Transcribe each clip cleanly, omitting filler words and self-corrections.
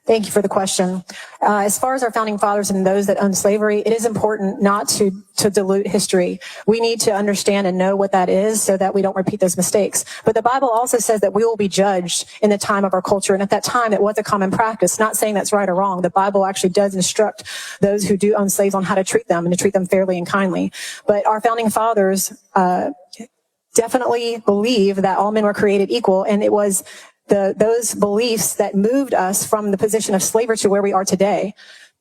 Thank you for the question. As far as our founding fathers and those that owned slavery, it is important not to dilute history. We need to understand and know what that is so that we don't repeat those mistakes. But the Bible also says that we will be judged in the time of our culture. And at that time, it was a common practice. Not saying that's right or wrong. The Bible actually does instruct those who do own slaves on how to treat them and to treat them fairly and kindly. But our founding fathers definitely believe that all men were created equal, and it was those beliefs that moved us from the position of slavery to where we are today.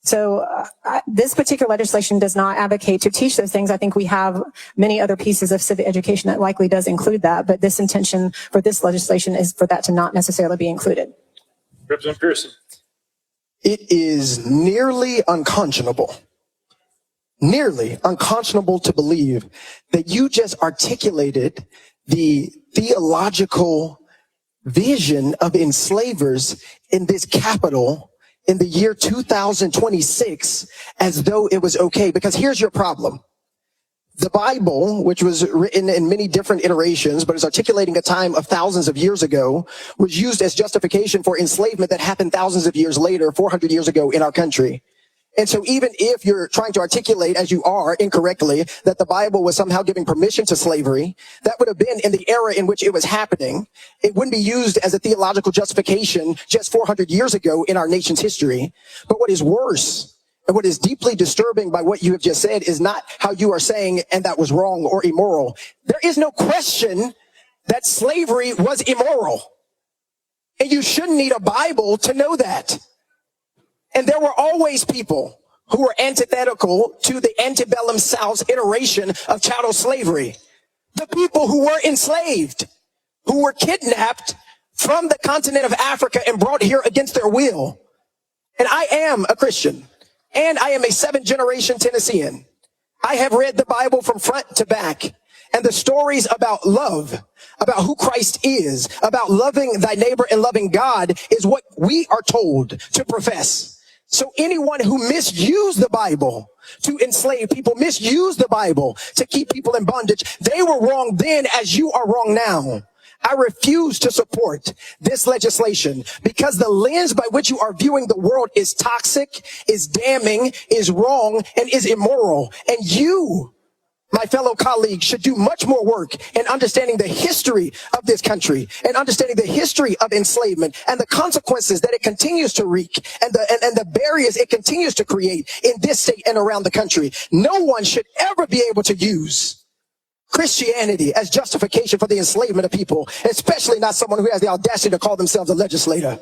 So this particular legislation does not advocate to teach those things. I think we have many other pieces of civic education that likely does include that, but this intention for this legislation is for that to not necessarily be included. Representative Pearson. It is nearly unconscionable to believe that you just articulated the theological vision of enslavers in this Capitol in the year 2026 as though it was okay. Because here's your problem. The Bible, which was written in many different iterations, but is articulating a time of thousands of years ago, was used as justification for enslavement that happened thousands of years later, 400 years ago in our country. And so even if you're trying to articulate, as you are incorrectly, that the Bible was somehow giving permission to slavery, that would have been in the era in which it was happening. It wouldn't be used as a theological justification just 400 years ago in our nation's history. But what is worse, and what is deeply disturbing by what you have just said, is not how you are saying, and that was wrong or immoral. There is no question that slavery was immoral. And you shouldn't need a Bible to know that. And there were always people who were antithetical to the antebellum South's iteration of chattel slavery. The people who were enslaved, who were kidnapped from the continent of Africa and brought here against their will. And I am a Christian, and I am a 7th-generation Tennessean. I have read the Bible from front to back, and the stories about love, about who Christ is, about loving thy neighbor and loving God is what we are told to profess. So anyone who misused the Bible to enslave people, misused the Bible to keep people in bondage, they were wrong then as you are wrong now. I refuse to support this legislation because the lens by which you are viewing the world is toxic, is damning, is wrong, and is immoral. And you, my fellow colleagues, should do much more work in understanding the history of this country and understanding the history of enslavement and the consequences that it continues to wreak and the barriers it continues to create in this state and around the country. No one should ever be able to use Christianity as justification for the enslavement of people, especially not someone who has the audacity to call themselves a legislator.